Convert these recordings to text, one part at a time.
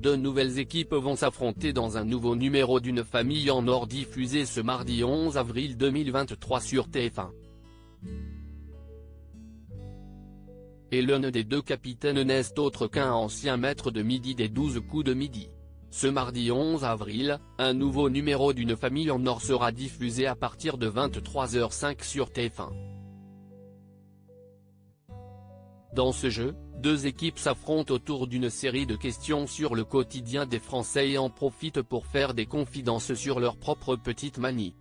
Deux nouvelles équipes vont s'affronter dans un nouveau numéro d'une famille en or diffusé ce mardi 11 avril 2023 sur TF1. Et l'un des deux capitaines n'est autre qu'un ancien maître de midi des 12 coups de midi. Ce mardi 11 avril, un nouveau numéro d'une famille en or sera diffusé à partir de 23h05 sur TF1. Dans ce jeu, deux équipes s'affrontent autour d'une série de questions sur le quotidien des Français et en profitent pour faire des confidences sur leurs propres petites manies.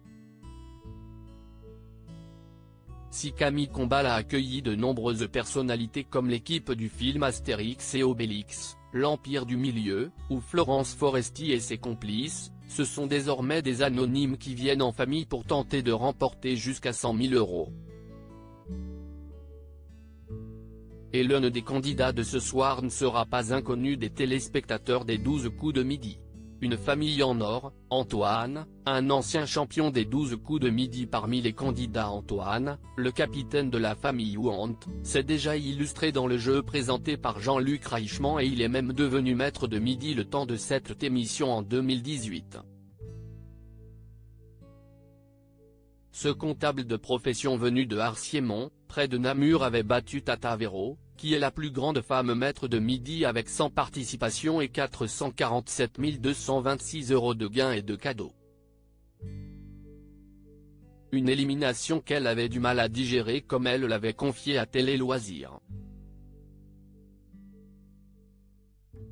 Si Camille Combal a accueilli de nombreuses personnalités comme l'équipe du film Astérix et Obélix, l'Empire du Milieu, ou Florence Foresti et ses complices, ce sont désormais des anonymes qui viennent en famille pour tenter de remporter jusqu'à 100 000 €. Et l'un des candidats de ce soir ne sera pas inconnu des téléspectateurs des 12 coups de midi. Une famille en or, Antoine, un ancien champion des 12 coups de midi. Parmi les candidats, Antoine, le capitaine de la famille Ouant, s'est déjà illustré dans le jeu présenté par Jean-Luc Reichmann et il est même devenu maître de midi le temps de cette émission en 2018. Ce comptable de profession venu de Arciémont, près de Namur, avait battu Tata Véro, qui est la plus grande femme maître de midi avec 100 participations et 447 226 € de gains et de cadeaux. Une élimination qu'elle avait du mal à digérer comme elle l'avait confié à Télé Loisirs.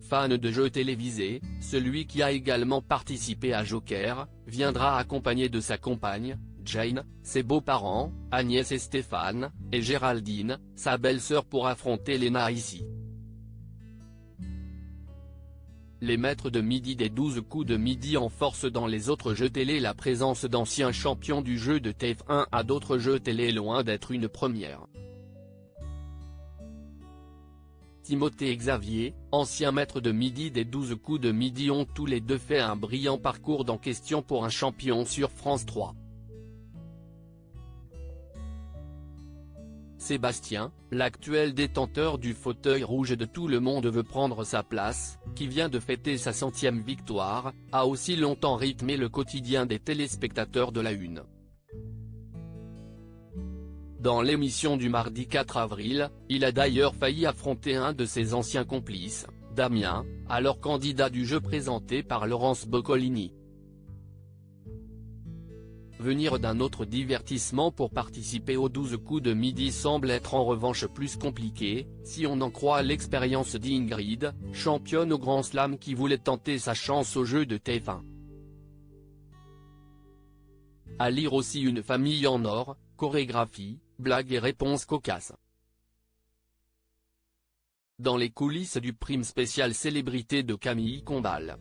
Fan de jeux télévisés, celui qui a également participé à Joker, viendra accompagné de sa compagne, Jane, ses beaux-parents, Agnès et Stéphane, et Géraldine, sa belle-sœur pour affronter Léna ici. Les maîtres de midi des 12 coups de midi en force dans les autres jeux télé. La présence d'anciens champions du jeu de TF1 à d'autres jeux télé est loin d'être une première. Timothée et Xavier, anciens maîtres de midi des 12 coups de midi, ont tous les deux fait un brillant parcours dans Question pour un champion sur France 3. Sébastien, l'actuel détenteur du fauteuil rouge de Tout le monde veut prendre sa place, qui vient de fêter sa 100e victoire, a aussi longtemps rythmé le quotidien des téléspectateurs de la Une. Dans l'émission du mardi 4 avril, il a d'ailleurs failli affronter un de ses anciens complices, Damien, alors candidat du jeu présenté par Laurence Boccolini. Venir d'un autre divertissement pour participer aux 12 coups de midi semble être en revanche plus compliqué, si on en croit l'expérience d'Ingrid, championne au Grand Slam qui voulait tenter sa chance au jeu de TF1. À lire aussi Une famille en or, chorégraphie, blagues et réponses cocasses. Dans les coulisses du prime spécial célébrité de Camille Combal.